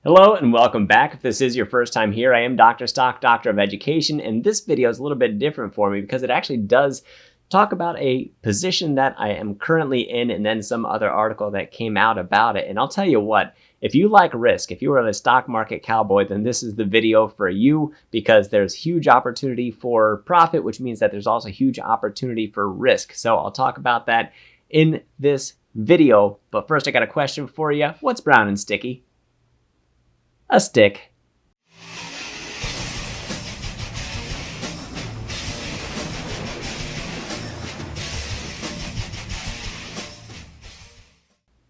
Hello and welcome back. If this is your first time here, I am Dr. Stock, Doctor of Education, and this video is a little bit different for me because it actually does talk about a position that I am currently in and then some other article that came out about it. And I'll tell you what, if you like risk, if you are a stock market cowboy, then this is the video for you because there's huge opportunity for profit, which means that there's also huge opportunity for risk. So I'll talk about that in this video. But first, I got a question for you. What's brown and sticky? A stick.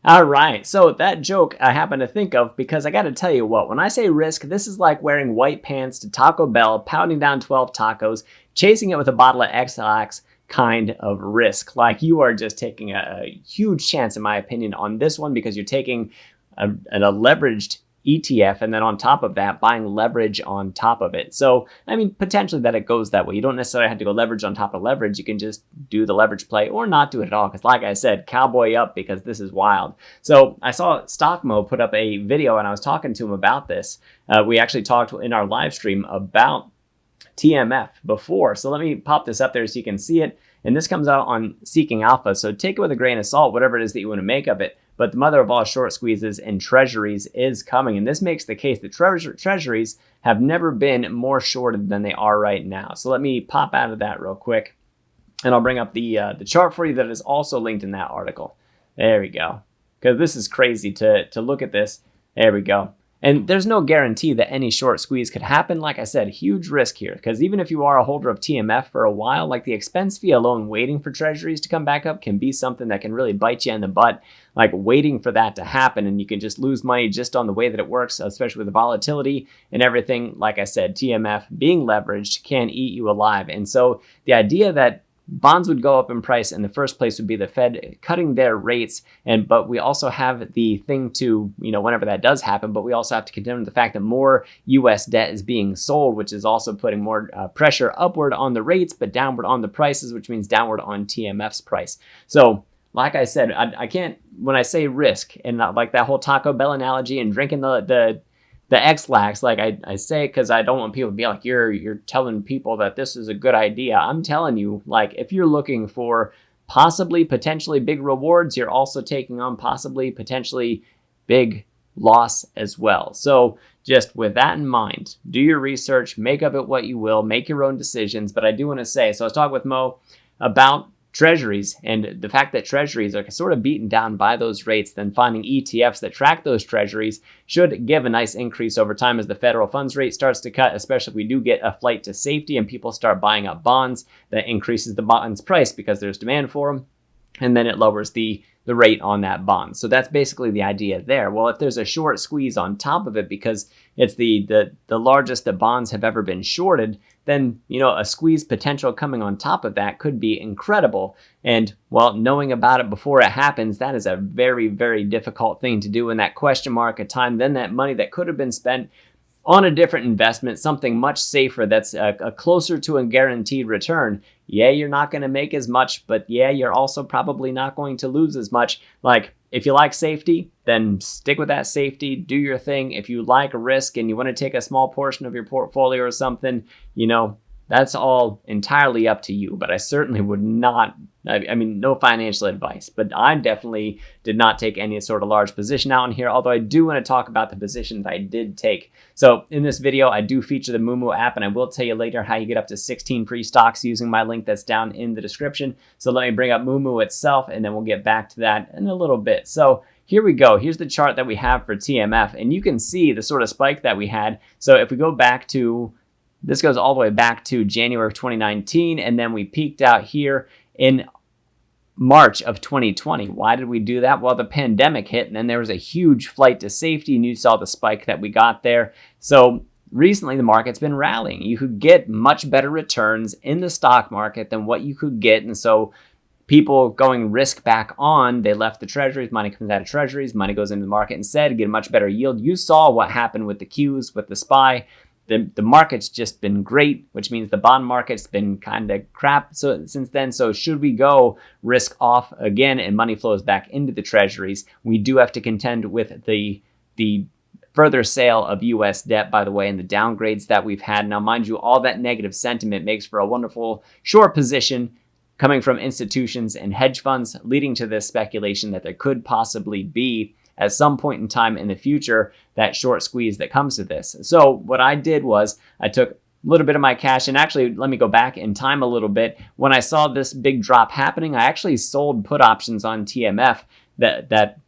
All right, so that joke I happen to think of because I got to tell you what, when I say risk, this is like wearing white pants to Taco Bell, pounding down 12 tacos, chasing it with a bottle of X-Lax kind of risk. Like you are just taking a huge chance, in my opinion, on this one because you're taking a leveraged ETF and then on top of that buying leverage on top of it. So I mean potentially that it goes that way. You don't necessarily have to go leverage on top of leverage. You can just do the leverage play or not do it at all because like I said, cowboy up because this is wild. So I saw Stockmo put up a video and I was talking to him about this. We actually talked in our live stream about TMF before. So let me pop this up there so you can see it. And this comes out on Seeking Alpha. So take it with a grain of salt, whatever it is that you want to make of it. But the mother of all short squeezes and treasuries is coming. And this makes the case that treasuries have never been more shorted than they are right now. So let me pop out of that real quick. And I'll bring up the chart for you that is also linked in that article. There we go. Because this is crazy to look at this. There we go. And there's no guarantee that any short squeeze could happen. Like I said, huge risk here. Because even if you are a holder of TMF for a while, like the expense fee alone waiting for treasuries to come back up can be something that can really bite you in the butt. Like waiting for that to happen. And you can just lose money just on the way that it works, especially with the volatility and everything. Like I said, TMF being leveraged can eat you alive. And so the idea that bonds would go up in price in the first place would be the Fed cutting their rates. But we also have the thing to, whenever that does happen, but we also have to contend with the fact that more US debt is being sold, which is also putting more pressure upward on the rates, but downward on the prices, which means downward on TMF's price. So like I said, I can't, when I say risk and like that whole Taco Bell analogy and drinking the X-Lax, like I say, because I don't want people to be like, you're telling people that this is a good idea. I'm telling you, like, if you're looking for possibly, potentially big rewards, you're also taking on possibly, potentially big loss as well. So just with that in mind, do your research, make of it what you will, make your own decisions. But I do want to say, so I was talking with Mo about treasuries and the fact that treasuries are sort of beaten down by those rates, then finding ETFs that track those treasuries should give a nice increase over time as the federal funds rate starts to cut, especially if we do get a flight to safety and people start buying up bonds. That increases the bond's price because there's demand for them, and then it lowers the rate on that bond. So that's basically the idea there. Well, if there's a short squeeze on top of it because it's the largest that bonds have ever been shorted, then a squeeze potential coming on top of that could be incredible. And well, knowing about it before it happens, that is a very, very difficult thing to do in that question mark of time. Then that money that could have been spent on a different investment, something much safer that's a closer to a guaranteed return. Yeah, you're not going to make as much, but yeah, you're also probably not going to lose as much. Like if you like safety, then stick with that safety, do your thing. If you like risk and you want to take a small portion of your portfolio or something, that's all entirely up to you. But I certainly would not, no financial advice, but I definitely did not take any sort of large position out in here, although I do want to talk about the position that I did take. So in this video, I do feature the Moomoo app, and I will tell you later how you get up to 16 free stocks using my link that's down in the description. So let me bring up Moomoo itself, and then we'll get back to that in a little bit. So here we go. Here's the chart that we have for TMF, and you can see the sort of spike that we had. So if we go back to, this goes all the way back to January of 2019, and then we peaked out here in March of 2020. Why did we do that? Well, the pandemic hit, and then there was a huge flight to safety, and you saw the spike that we got there. So recently, the market's been rallying. You could get much better returns in the stock market than what you could get, and so people going risk back on, they left the treasuries, money comes out of treasuries, money goes into the market instead, get a much better yield. You saw what happened with the Qs, with the SPY. The market's just been great, which means the bond market's been kind of crap since then. So should we go risk off again and money flows back into the treasuries, we do have to contend with the further sale of US debt, by the way, and the downgrades that we've had. Now, mind you, all that negative sentiment makes for a wonderful short position coming from institutions and hedge funds, leading to this speculation that there could possibly be, at some point in time in the future, that short squeeze that comes to this. So what I did was I took a little bit of my cash, and actually, let me go back in time a little bit. When I saw this big drop happening, I actually sold put options on TMF that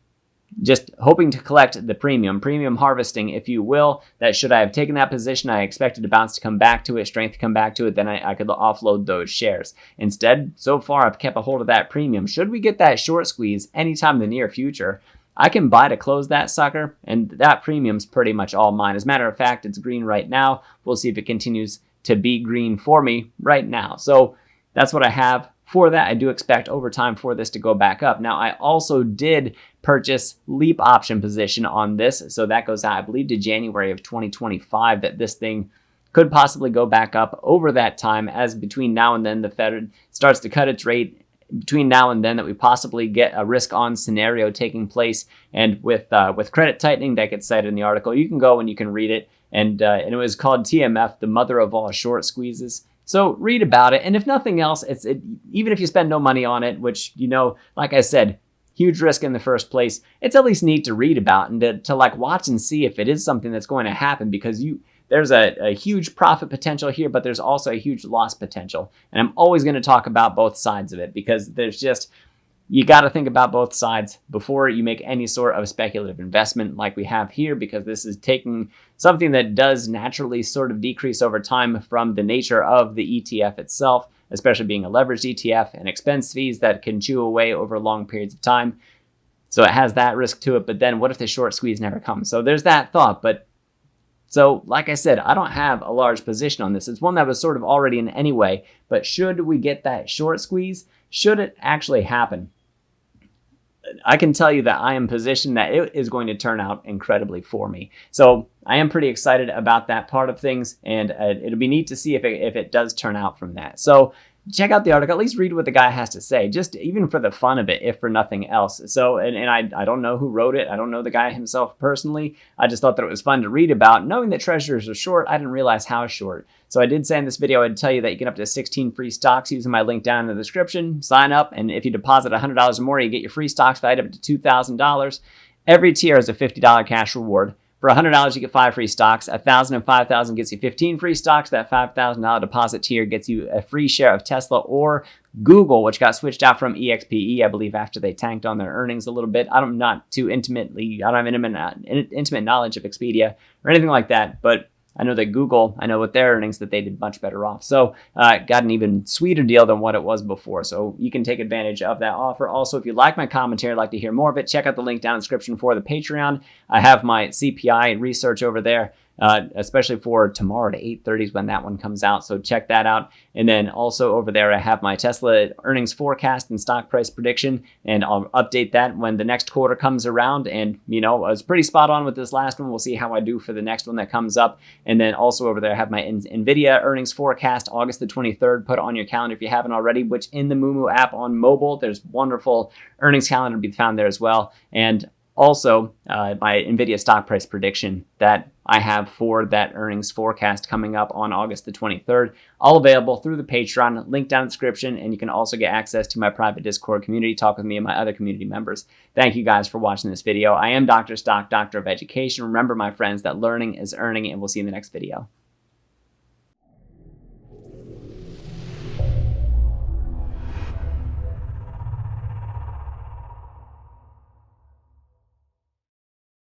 just hoping to collect the premium harvesting, if you will, that should I have taken that position, I expected the bounce to come back to it, strength to come back to it, then I could offload those shares. Instead, so far, I've kept a hold of that premium. Should we get that short squeeze anytime in the near future, I can buy to close that sucker, and that premium's pretty much all mine. As a matter of fact, it's green right now. We'll see if it continues to be green for me right now. So that's what I have for that. I do expect over time for this to go back up. Now, I also did purchase leap option position on this. So that goes out, I believe, to January of 2025, that this thing could possibly go back up over that time, as between now and then the Fed starts to cut its rate. Between now and then, that we possibly get a risk-on scenario taking place, and with credit tightening that gets cited in the article, you can go and you can read it, and it was called TMF, the mother of all short squeezes. So read about it, and if nothing else, even if you spend no money on it, which, you know, like I said, huge risk in the first place, it's at least neat to read about and to like watch and see if it is something that's going to happen, because there's a huge profit potential here, but there's also a huge loss potential. And I'm always going to talk about both sides of it, because you got to think about both sides before you make any sort of speculative investment like we have here, because this is taking something that does naturally sort of decrease over time from the nature of the ETF itself, especially being a leveraged ETF, and expense fees that can chew away over long periods of time. So it has that risk to it. But then what if the short squeeze never comes? So there's that thought. So, like I said, I don't have a large position on this. It's one that was sort of already in anyway. But should we get that short squeeze, should it actually happen, I can tell you that I am positioned that it is going to turn out incredibly for me. So I am pretty excited about that part of things, and it'll be neat to see if it does turn out from that. So check out the article, at least read what the guy has to say, just even for the fun of it, if for nothing else. So, and I don't know who wrote it. I don't know the guy himself personally. I just thought that it was fun to read about. Knowing that treasuries are short, I didn't realize how short. So I did say in this video, I'd tell you that you get up to 16 free stocks using my link down in the description. Sign up, and if you deposit $100 or more, you get your free stocks valued up to $2,000. Every tier is a $50 cash reward. For $100, you get 5 free stocks. $1,000 and $5,000 gets you 15 free stocks. That $5,000 deposit tier gets you a free share of Tesla or Google, which got switched out from EXPE, I believe, after they tanked on their earnings a little bit. I don't have intimate knowledge of Expedia or anything like that, but I know that Google, I know with their earnings that they did much better off. So got an even sweeter deal than what it was before. So you can take advantage of that offer. Also, if you like my commentary, like to hear more of it, check out the link down in the description for the Patreon. I have my CPI research over there, especially for tomorrow at 8:30 is when that one comes out. So check that out. And then also over there, I have my Tesla earnings forecast and stock price prediction, and I'll update that when the next quarter comes around. And, you know, I was pretty spot on with this last one. We'll see how I do for the next one that comes up. And then also over there, I have my NVIDIA earnings forecast, August the 23rd. Put it on your calendar if you haven't already, which in the Moomoo app on mobile, there's wonderful earnings calendar to be found there as well. And also, my NVIDIA stock price prediction that I have for that earnings forecast coming up on August the 23rd, all available through the Patreon, link down in the description, and you can also get access to my private Discord community, talk with me and my other community members. Thank you guys for watching this video. I am Dr. Stock, Doctor of Education. Remember, my friends, that learning is earning, and we'll see you in the next video.